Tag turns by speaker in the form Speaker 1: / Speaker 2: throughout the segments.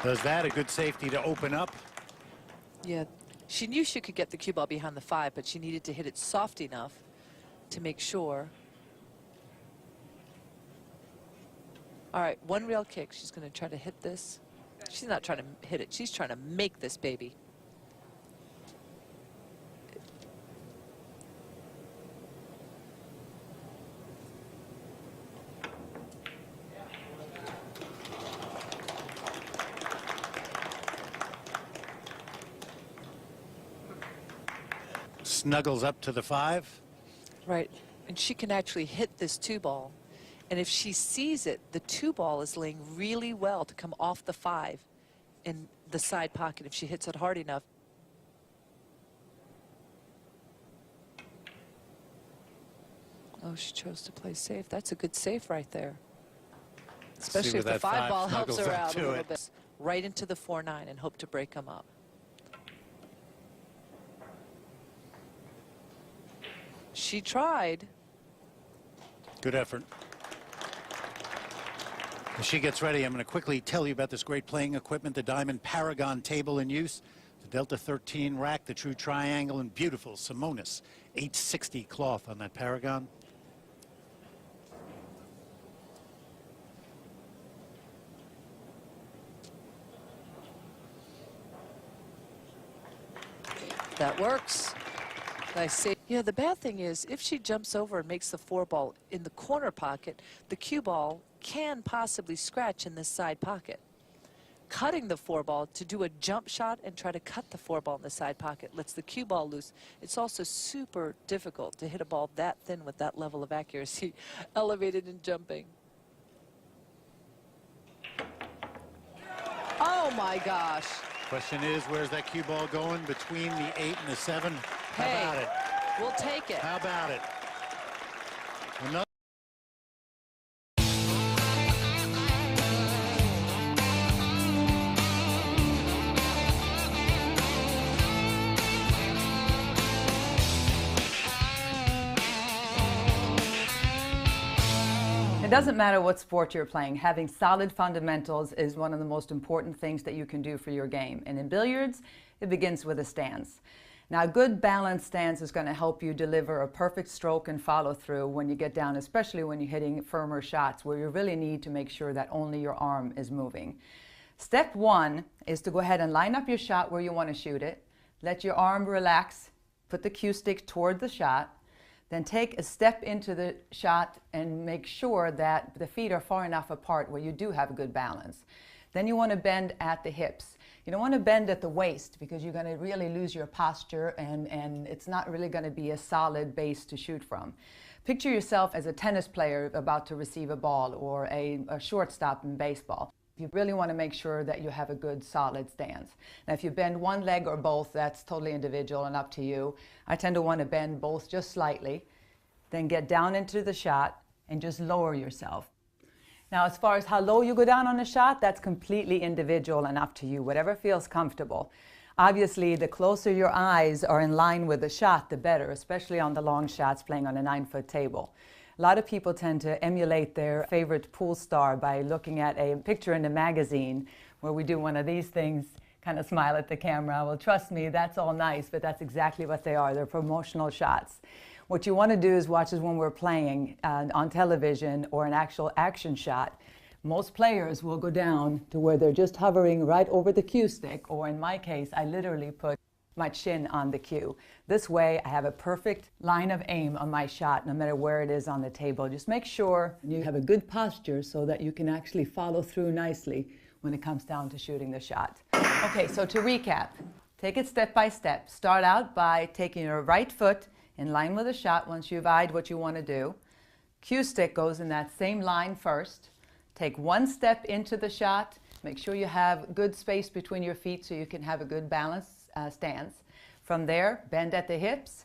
Speaker 1: Does that a good safety to open up?
Speaker 2: Yeah, she knew she could get the cue ball behind the 5, but she needed to hit it soft enough to make sure. All right, one real kick. She's going to try to hit this. She's not trying to hit it. She's trying to make this baby.
Speaker 1: Snuggles up to the 5.
Speaker 2: Right, and she can actually hit this 2 ball. And if she sees it, the 2 ball is laying really well to come off the 5 in the side pocket if she hits it hard enough. Oh, she chose to play safe. That's a good safe right there. Especially if the 5 ball helps her out a little bit. Right into the 4-9 and hope to break them up. She tried.
Speaker 1: Good effort. As she gets ready, I'm going to quickly tell you about this great playing equipment, the Diamond Paragon table in use, the Delta 13 rack, the True Triangle, and beautiful Simonis 860 cloth on that Paragon.
Speaker 2: That works. I see. Yeah, the bad thing is if she jumps over and makes the 4 ball in the corner pocket, the cue ball can possibly scratch in this side pocket. Cutting the 4 ball to do a jump shot and try to cut the 4 ball in the side pocket lets the cue ball loose. It's also super difficult to hit a ball that thin with that level of accuracy, elevated and jumping. Oh my gosh.
Speaker 1: Question is, where's that cue ball going between the 8 and the 7? How
Speaker 2: Hey,
Speaker 1: about it?
Speaker 2: We'll take it.
Speaker 1: How about it? Another
Speaker 3: It doesn't matter what sport you're playing. Having solid fundamentals is one of the most important things that you can do for your game. And in billiards, it begins with a stance. Now, a good balanced stance is going to help you deliver a perfect stroke and follow through when you get down, especially when you're hitting firmer shots where you really need to make sure that only your arm is moving. Step 1 is to go ahead and line up your shot where you want to shoot it. Let your arm relax. Put the cue stick toward the shot. Then take a step into the shot and make sure that the feet are far enough apart where you do have a good balance. Then you want to bend at the hips. You don't want to bend at the waist because you're going to really lose your posture and it's not really going to be a solid base to shoot from. Picture yourself as a tennis player about to receive a ball or a shortstop in baseball. You really want to make sure that you have a good solid stance. Now if you bend one leg or both, that's totally individual and up to you. I tend to want to bend both just slightly, then get down into the shot and just lower yourself. Now as far as how low you go down on a shot, that's completely individual and up to you, whatever feels comfortable. Obviously the closer your eyes are in line with the shot, the better, especially on the long shots playing on a 9-foot table. A lot of people tend to emulate their favorite pool star by looking at a picture in a magazine where we do one of these things, kind of smile at the camera. Well, trust me, that's all nice, but that's exactly what they are. They're promotional shots. What you want to do is watch us when we're playing on television or an actual action shot. Most players will go down to where they're just hovering right over the cue stick, or in my case, I literally put my chin on the cue. This way I have a perfect line of aim on my shot no matter where it is on the table. Just make sure you have a good posture so that you can actually follow through nicely when it comes down to shooting the shot. Okay, so to recap, take it step by step. Start out by taking your right foot in line with the shot once you've eyed what you want to do. Cue stick goes in that same line first. Take one step into the shot. Make sure you have good space between your feet so you can have a good balance stance. From there, bend at the hips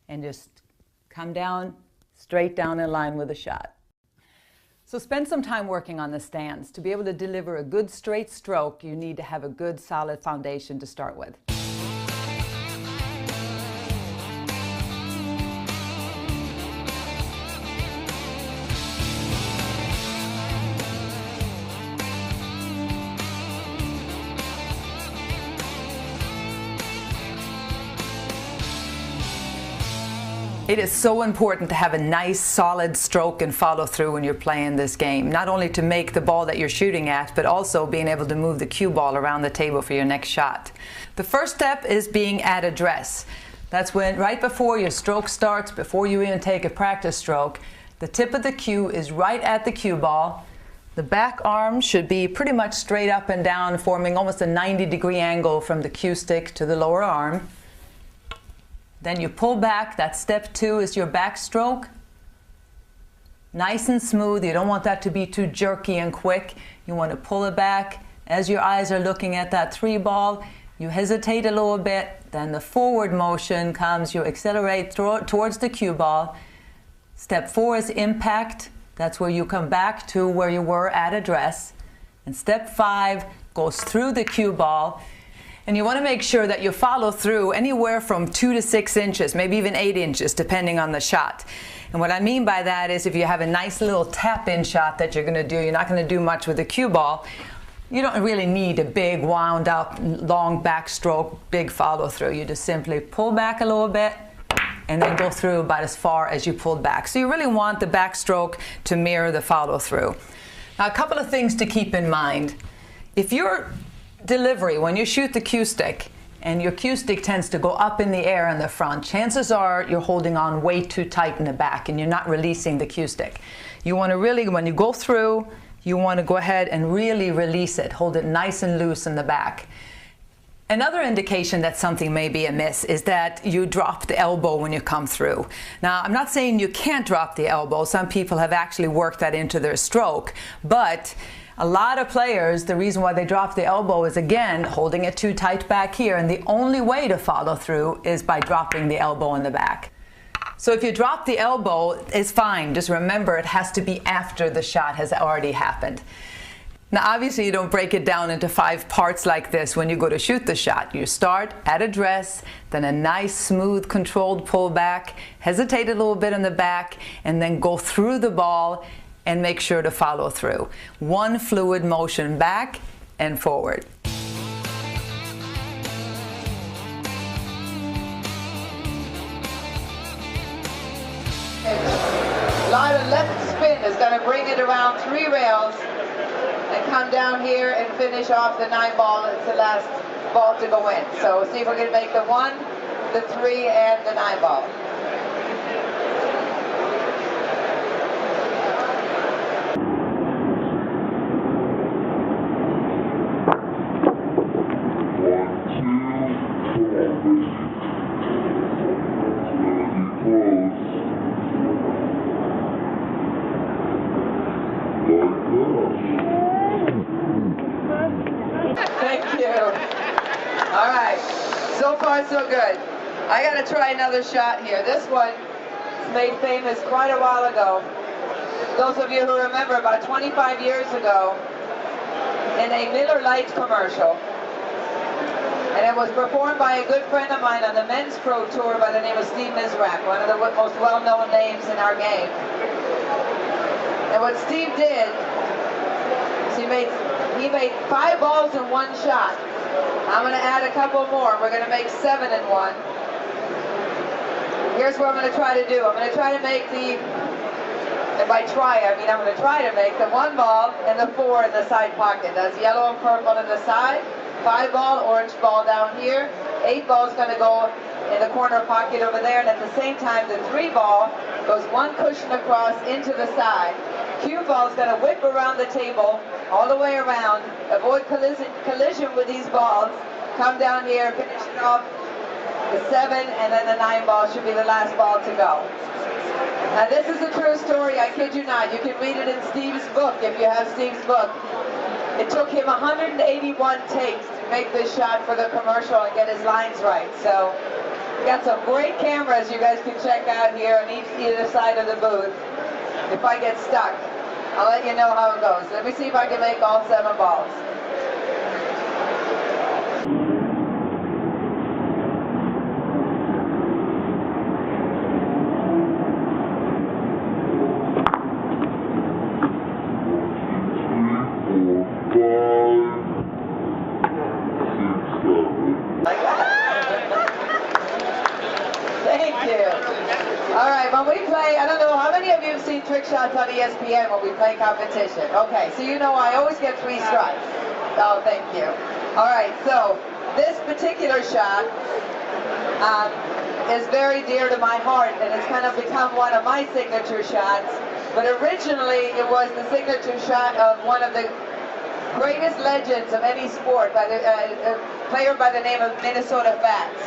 Speaker 3: and just come down, straight down in line with the shot. So spend some time working on the stance. To be able to deliver a good straight stroke, you need to have a good solid foundation to start with. It is so important to have a nice solid stroke and follow through when you're playing this game. Not only to make the ball that you're shooting at, but also being able to move the cue ball around the table for your next shot. The first step is being at address. That's when, right before your stroke starts, before you even take a practice stroke, the tip of the cue is right at the cue ball. The back arm should be pretty much straight up and down, forming almost a 90-degree angle from the cue stick to the lower arm. Then you pull back. That's step 2 is your backstroke. Nice and smooth. You don't want that to be too jerky and quick. You want to pull it back. As your eyes are looking at that 3 ball, you hesitate a little bit. Then the forward motion comes. You accelerate towards the cue ball. Step 4 is impact. That's where you come back to where you were at address. And step 5 goes through the cue ball. And you want to make sure that you follow through anywhere from 2 to 6 inches, maybe even 8 inches, depending on the shot. And what I mean by that is if you have a nice little tap-in shot that you're going to do, you're not going to do much with the cue ball. You don't really need a big wound up, long backstroke, big follow through. You just simply pull back a little bit and then go through about as far as you pulled back. So you really want the backstroke to mirror the follow through. Now, a couple of things to keep in mind. If your delivery, when you shoot the cue stick, and your cue stick tends to go up in the air in the front, chances are you're holding on way too tight in the back and you're not releasing the cue stick. You want to really, when you go through, you want to go ahead and really release it. Hold it nice and loose in the back. Another indication that something may be amiss is that you drop the elbow when you come through. Now, I'm not saying you can't drop the elbow. Some people have actually worked that into their stroke, but a lot of players, the reason why they drop the elbow is, again, holding it too tight back here, and the only way to follow through is by dropping the elbow in the back. So if you drop the elbow, it's fine. Just remember, it has to be after the shot has already happened. Now, obviously, you don't break it down into 5 parts like this when you go to shoot the shot. You start at address, then a nice, smooth, controlled pull back, hesitate a little bit in the back, and then go through the ball and make sure to follow through. One fluid motion back and forward.
Speaker 4: A lot of left spin is going to bring it around 3 rails and come down here and finish off the 9 ball. It's the last ball to go in. So see if we can make the 1, the 3, and the 9 ball. Thank you. All right. So far, so good. I got to try another shot here. This one was made famous quite a while ago. Those of you who remember, about 25 years ago, in a Miller Lite commercial. And it was performed by a good friend of mine on the men's pro tour by the name of Steve Mizrak, one of the most well-known names in our game. And what Steve did is he made 5 balls in 1 shot. I'm going to add a couple more. We're going to make 7 in 1. Here's what I'm going to try to do. I'm going to try to make and by try, I mean I'm going to try to make the 1 ball and the 4 in the side pocket. That's yellow and purple in the side. 5 ball, orange ball down here. 8 ball is going to go in the corner pocket over there. And at the same time, the 3 ball goes 1 cushion across into the side. Cue ball is going to whip around the table all the way around, avoid collision with these balls, come down here, finish it off. The 7 and then the 9 ball should be the last ball to go. Now this is a true story, I kid you not. You can read it in Steve's book if you have Steve's book. It took him 181 takes to make this shot for the commercial and get his lines right. So we got some great cameras you guys can check out here on either side of the booth. If I get stuck, I'll let you know how it goes. Let me see if I can make all 7 balls. Thank you. All trick shots on ESPN when we play competition. Okay, so you know I always get 3 strikes. Oh, thank you. All right, so this particular shot is very dear to my heart, and it's kind of become one of my signature shots. But originally, it was the signature shot of one of the greatest legends of any sport, by the a player by the name of Minnesota Fats.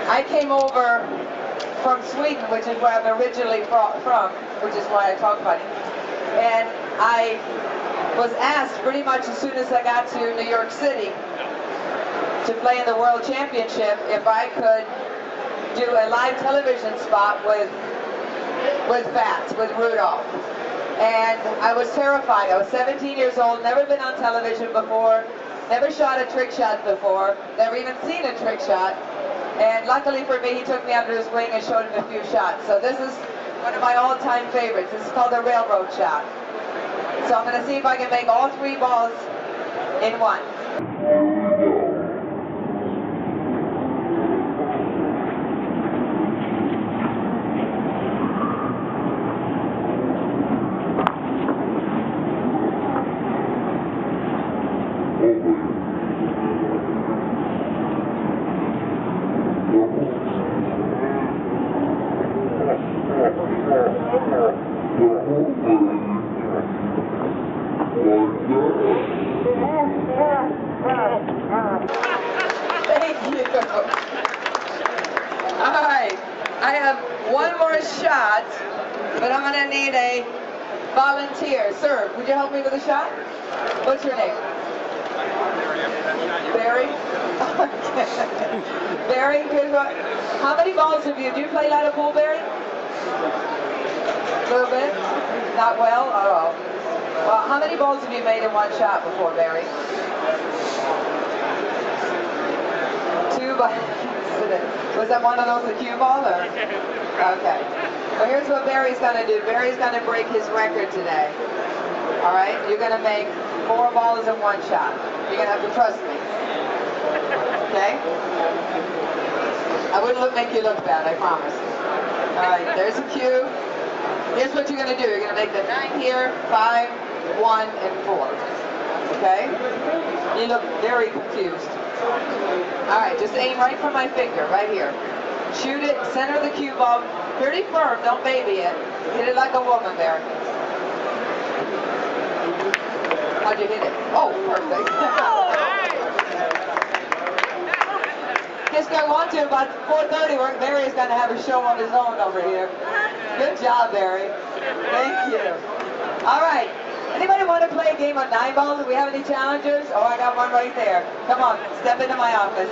Speaker 4: I came over from Sweden, which is where I'm originally from, which is why I talk about it. And I was asked pretty much as soon as I got to New York City to play in the World Championship if I could do a live television spot with Fats, with Rudolph. And I was terrified. I was 17 years old, never been on television before, never shot a trick shot before, never even seen a trick shot. And luckily for me, he took me under his wing and showed him a few shots. So this is one of my all-time favorites. This is called the railroad shot. So I'm going to see if I can make all 3 balls in one. Thank you. All right, I have one more shot, but I'm going to need a volunteer. Sir, would you help me with a shot? What's your name? Barry? Barry, here's what. How many balls have you? Do you play a lot of pool, Barry? A little bit? Not well? Oh. Well, how many balls have you made in one shot before, Barry? 2 by accident. Was that one of those, the cue ball? Or? Okay. Well, here's what Barry's going to do. Barry's going to break his record today. All right? You're going to make 4 balls in one shot. You're going to have to trust me. Okay? I wouldn't make you look bad, I promise. All right, there's a cue. Here's what you're going to do. You're going to make the 9 here, 5, 1, and 4. Okay? You look very confused. All right, just aim right for my finger, right here. Shoot it, center the cue ball. Pretty firm, don't baby it. Hit it like a woman there. How'd you hit it? Oh, perfect. Just going on to about 4:30, where Barry's going to have a show on his own over here. Good job, Barry. Thank you. All right. Anybody want to play a game of 9 balls? Do we have any challengers? Oh, I got one right there. Come on, step into my office.